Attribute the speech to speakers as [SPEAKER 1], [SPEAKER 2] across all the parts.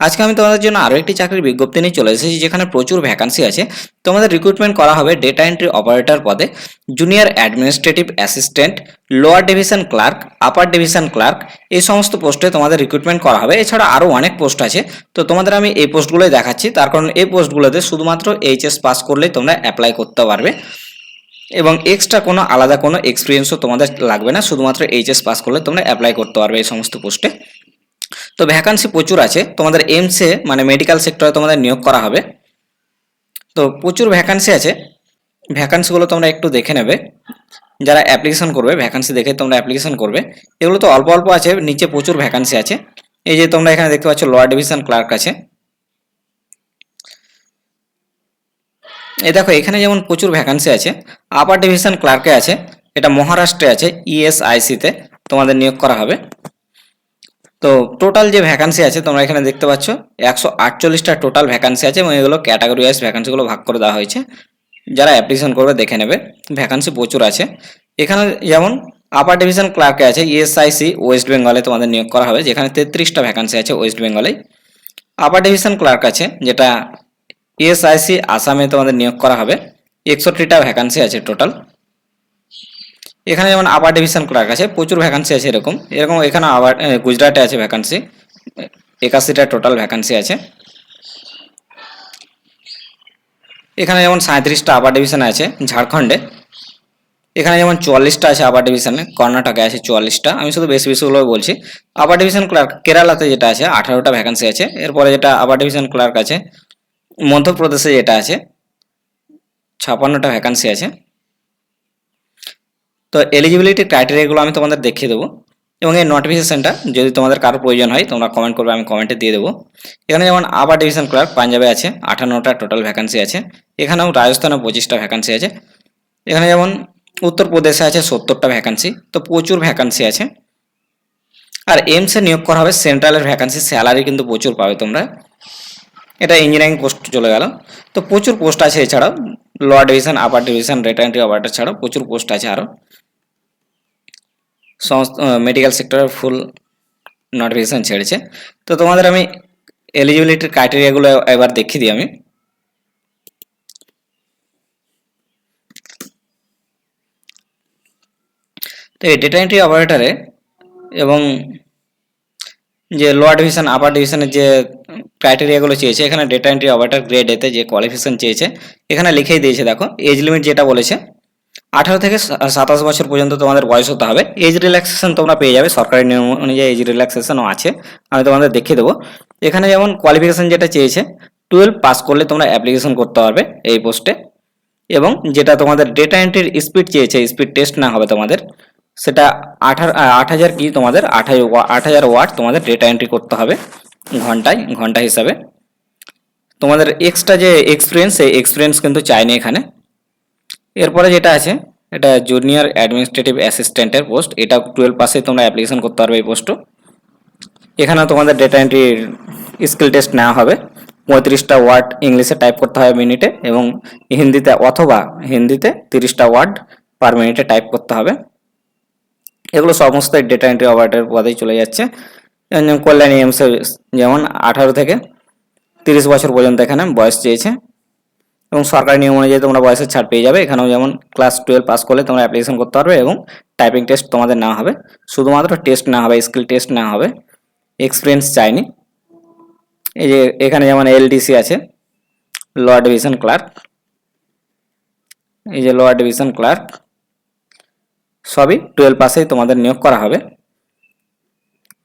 [SPEAKER 1] আজকে আমি তোমাদের জন্য আরও একটি চাকরির বিজ্ঞপ্তি নিয়ে চলে এসেছি, যেখানে প্রচুর ভ্যাকান্সি আছে। তোমাদের রিক্রুটমেন্ট করা হবে ডেটা এন্ট্রি অপারেটর পদে, junior administrative assistant, lower division clerk, upper division clerk, এই সমস্ত পোস্টে তোমাদের রিক্রুটমেন্ট করা হবে। এছাড়া আরও অনেক পোস্ট আছে, তো তোমাদের আমি এই পোস্টগুলোই দেখাচ্ছি। তার কারণ এই পোস্টগুলোতে শুধুমাত্র এইচএস পাস করলেই তোমরা অ্যাপ্লাই করতে পারবে এবং এক্সট্রা কোনো আলাদা কোনো এক্সপিরিয়েন্সও তোমাদের লাগবে না, শুধুমাত্র এইচএস পাস করলে তোমরা অ্যাপ্লাই করতে পারবে এই সমস্ত পোস্টে। তো ভ্যাকান্সি প্রচুর আছে, তোমাদের এমসে মানে মেডিকেল সেক্টরে তোমাদের নিয়োগ করা হবে। তো প্রচুর ভ্যাকান্সি আছে, ভ্যাকান্সিগুলো তোমরা একটু দেখে নেবে। যারা অ্যাপ্লিকেশন করবে ভ্যাকান্সি দেখে তোমরা অ্যাপ্লিকেশন করবে। এগুলো তো অল্প অল্প আছে, নিচে প্রচুর ভ্যাকান্সি আছে। এই যে তোমরা এখানে দেখতে পাচ্ছ লোয়ার ডিভিশন ক্লার্ক আছে। এই দেখো এখানে যেমন প্রচুর ভ্যাকান্সি আছে। আপার ডিভিশন ক্লার্কে আছে, এটা মহারাষ্ট্রে আছে, ইএসআইসিতে তোমাদের নিয়োগ করা হবে। তো টোটাল যে ভ্যাকান্সি আছে তোমরা এখানে দেখতে পাচ্ছ 148টা টোটাল ভ্যাকান্সি আছে এবং এগুলো ক্যাটাগরি ওয়াইজ ভ্যাকান্সিগুলো ভাগ করে দেওয়া হয়েছে। যারা অ্যাপ্লিকেশন করবে দেখে নেবে, ভ্যাকান্সি প্রচুর আছে। এখানে যেমন আপার ডিভিশন ক্লার্কে আছে ইএসআইসি ওয়েস্ট বেঙ্গলে তোমাদের নিয়োগ করা হবে, যেখানে 33টা ভ্যাকান্সি আছে ওয়েস্ট বেঙ্গলে। আপার ডিভিশন ক্লার্ক আছে যেটা ইএসআইসি আসামে তোমাদের নিয়োগ করা হবে, 61টা ভ্যাকান্সি আছে টোটাল। এখানে যেমন আপার ডিভিশন ক্লার্ক আছে, প্রচুর ভ্যাকান্সি আছে এরকম এরকম। এখানে আবার গুজরাটে আছে ভ্যাকান্সি, 81টা টোটাল ভ্যাকান্সি আছে। এখানে যেমন 37টা আপার ডিভিশনে আছে ঝাড়খণ্ডে। এখানে যেমন 44টা আছে আপার ডিভিশনে, কর্ণাটকে আছে 44টা। আমি শুধু বেশি বেশিগুলো বলছি। আপার ডিভিশন ক্লার্ক কেরালাতে যেটা আছে 18টা ভ্যাকান্সি আছে। এরপরে যেটা আপার ডিভিশন ক্লার্ক আছে মধ্যপ্রদেশে যেটা আছে 56টা ভ্যাকান্সি আছে। তো এলিজিবিলিটি ক্রাইটেরিয়াগুলো আমি তোমাদের দেখিয়ে দেবো এবং এই নোটিফিকেশনটা যদি তোমাদের কারো প্রয়োজন হয় তোমরা কমেন্ট করবে, আমি কমেন্টে দিয়ে দেবো। এখানে যেমন আপার ডিভিশন ক্লার্ক পাঞ্জাবে আছে 58টা টোটাল ভ্যাকান্সি আছে। এখানেও রাজস্থানে 25টা ভ্যাকান্সি আছে। এখানে যেমন উত্তরপ্রদেশে আছে 70টা ভ্যাকান্সি। তো প্রচুর ভ্যাকান্সি আছে। আর এমসে নিয়োগ করা হবে, সেন্ট্রালের ভ্যাকান্সি, স্যালারি কিন্তু প্রচুর পাবে তোমরা। এটা ইঞ্জিনিয়ারিং পোস্ট চলে গেল। তো প্রচুর পোস্ট আছে, এছাড়াও লোয়ার ডিভিশন আপার ডিভিশন ডেটা এন্ট্রি অপারেটর ছাড়াও প্রচুর পোস্ট আছে আরও। সমস্ত মেডিকেল সেক্টরের ফুল নোটিফিকেশন ছেড়েছে। তো তোমাদের আমি এলিজিবিলিটির ক্রাইটেরিয়াগুলো এবার দেখিয়ে দিই আমি। তো এই ডেটা এন্ট্রি অপারেটরে এবং যে লোয়ার ডিভিশন আপার ডিভিশনের যে ক্রাইটেরিয়াগুলো চেয়েছে, এখানে ডেটা এন্ট্রি অপারেটর গ্রেড এতে যে কোয়ালিফিকেশন চেয়েছে এখানে লিখেই দিয়েছে। দেখো এজ লিমিট যেটা বলেছে 18 থেকে 27 বছর পর্যন্ত তোমাদের বয়স হতে হবে। এজ রিল্যাক্সেশন তোমরা পেয়ে যাবে, সরকারি নিয়ম অনুযায়ী এজ রিল্যাক্সেশনও আছে, আমি তোমাদের দেখিয়ে দেবো। এখানে যেমন কোয়ালিফিকেশন যেটা চেয়েছে 12 পাস করলে তোমরা অ্যাপ্লিকেশন করতে পারবে এই পোস্টে। এবং যেটা তোমাদের ডেটা এন্ট্রির স্পিড চেয়েছে, স্পিড টেস্ট না হবে তোমাদের, সেটা 8000 কি তোমাদের 8000 ওয়াট তোমাদের ডেটা এন্ট্রি করতে হবে ঘন্টা হিসাবে। তোমাদের এক্সট্রা যে এক্সপিরিয়েন্স, সেই এক্সপিরিয়েন্স কিন্তু চাইনি এখানে। এরপরে যেটা আছে এটা জুনিয়র অ্যাডমিনিস্ট্রেটিভ অ্যাসিস্ট্যান্টের পোস্ট, এটা 12 পাসে তোমরা অ্যাপ্লিকেশন করতে পারবে এই পোস্টও। এখানেও তোমাদের ডেটা এন্ট্রি স্কিল টেস্ট নেওয়া হবে। 35টা ওয়ার্ড ইংলিশে টাইপ করতে হবে মিনিটে এবং হিন্দিতে 30টা ওয়ার্ড পার মিনিটে টাইপ করতে হবে। এগুলো সমস্ত ডেটা এন্ট্রি অপারেটর পদেই চলে যাচ্ছে। কল্যাণী এমসে যেমন 18 থেকে 30 বছর পর্যন্ত এখানে বয়স চেয়েছে এবং সরকারি নিয়ম অনুযায়ী তোমরা বয়সের ছাড় পেয়ে যাবে। এখানেও যেমন ক্লাস 12 পাস করলে তোমরা অ্যাপ্লিকেশন করতে পারবে এবং টাইপিং টেস্ট তোমাদের নেওয়া হবে। শুধুমাত্র টেস্ট নেওয়া হবে, স্কিল টেস্ট নেওয়া হবে, এক্সপিরিয়েন্স চাইনি। এই যে এখানে যেমন এলডিসি আছে, লোয়ার ডিভিশন ক্লার্ক, এই যে লোয়ার ডিভিশন ক্লার্ক, সবই 12 পাসেই তোমাদের নিয়োগ করা হবে।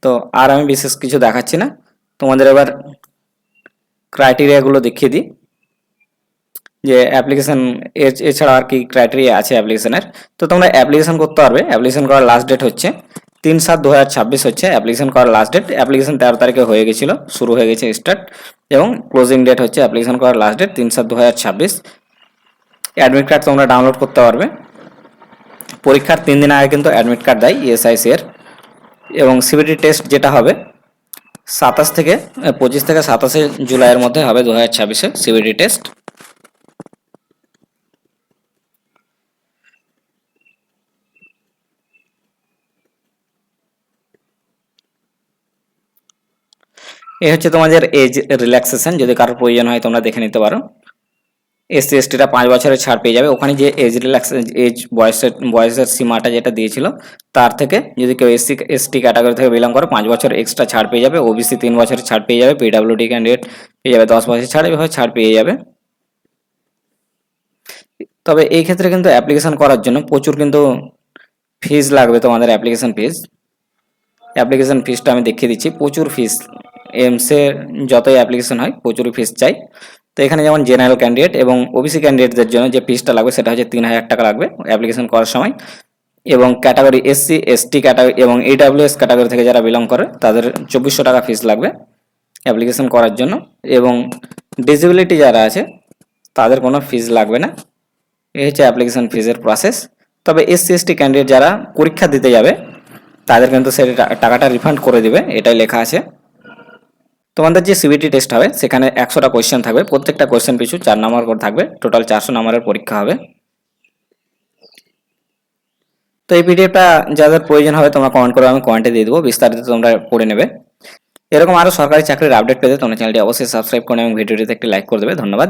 [SPEAKER 1] তো আর আমি বিশেষ কিছু দেখাচ্ছি না, তোমাদের এবার ক্রাইটেরিয়াগুলো দেখিয়ে দিই যে অ্যাপ্লিকেশন এছাড়া আর কি ক্রাইটেরিয়া আছে অ্যাপ্লিকেশনের। তো তোমরা অ্যাপ্লিকেশন করতে পারবে, অ্যাপ্লিকেশন করার লাস্ট ডেট হচ্ছে 3/7/2026 হচ্ছে অ্যাপ্লিকেশন করার লাস্ট ডেট। অ্যাপ্লিকেশন 13 তারিখে হয়ে গেছিলো, শুরু হয়ে গেছে স্টার্ট, এবং ক্লোজিং ডেট হচ্ছে অ্যাপ্লিকেশন করার লাস্ট ডেট 3/7/2026। অ্যাডমিট কার্ড তোমরা ডাউনলোড করতে পারবে। পরীক্ষার 3 দিন আগে কিন্তু অ্যাডমিট কার্ড দেয় ইএসআইসি এর। এবং সিবিটি টেস্ট যেটা হবে 25 থেকে 27 জুলাইয়ের মধ্যে হবে 2026-এ সিবিটি টেস্ট। এই হচ্ছে তোমাদের এজ রিল্যাক্সেশন, যদি কারোর প্রয়োজন হয় তোমরা দেখে নিতে পারো। এসসি এসটিরা 5 বছরের ছাড় পেয়ে যাবে। ওখানে যে এজ রিল্যাক্সেশন, এজ বয়সের সীমাটা যেটা দিয়েছিল তার থেকে যদি কেউ এসটি ক্যাটাগরি থেকে বিলং করে 5 বছর এক্সট্রা ছাড় পেয়ে যাবে। ওবিসি 3 বছরের ছাড় পেয়ে যাবে। পিডাব্লিউডি ক্যান্ডিডেট পেয়ে যাবে 10 বছর ছাড়, এভাবে ছাড় পেয়ে যাবে। তবে এই ক্ষেত্রে কিন্তু অ্যাপ্লিকেশন করার জন্য প্রচুর কিন্তু ফিজ লাগবে তোমাদের, অ্যাপ্লিকেশন ফিসটা আমি দেখিয়ে দিচ্ছি। প্রচুর ফিস, এমসে যতই অ্যাপ্লিকেশন হয় প্রচুর ফিস চাই। তো এখানে যেমন জেনারেল ক্যান্ডিডেট এবং ওবিসি ক্যান্ডিডেটদের জন্য যে ফিসটা লাগবে সেটা হচ্ছে 3000 টাকা লাগবে অ্যাপ্লিকেশন করার সময়। এবং ক্যাটাগরি এসসি এসটি ক্যাটাগরি এবং ইডাব্লিউএস ক্যাটাগরি থেকে যারা বিলং করে তাদের 2400 টাকা ফিস লাগবে অ্যাপ্লিকেশন করার জন্য। এবং ডিসেবিলিটি যারা আছে তাদের কোনো ফিস লাগবে না। এই হচ্ছে অ্যাপ্লিকেশন ফিজের প্রসেস। তবে এসসি এসটি ক্যান্ডিডেট যারা পরীক্ষা দিতে যাবে তাদের কিন্তু সেই টাকাটা রিফান্ড করে দিবে, এটাই লেখা আছে। তোমাদের যে সিবিটি টেস্ট হবে সেখানে 100টা কোয়েশ্চেন থাকবে, প্রত্যেকটা কোয়েশ্চেন পিছু 4 নম্বর করে থাকবে, টোটাল 400 নম্বরের পরীক্ষা হবে। তো এই পিডিএফটা যাদের প্রয়োজন হবে তোমরা কমেন্ট করো, আমি কমেন্টে দিয়ে দেবো, বিস্তারিত তোমরা পড়ে নেবে। এরকম আরও সরকারি চাকরির আপডেট পেতে তোমরা চ্যানেলটি অবশ্যই সাবস্ক্রাইব করে এবং ভিডিওটিতে একটি লাইক করে দেবে। ধন্যবাদ।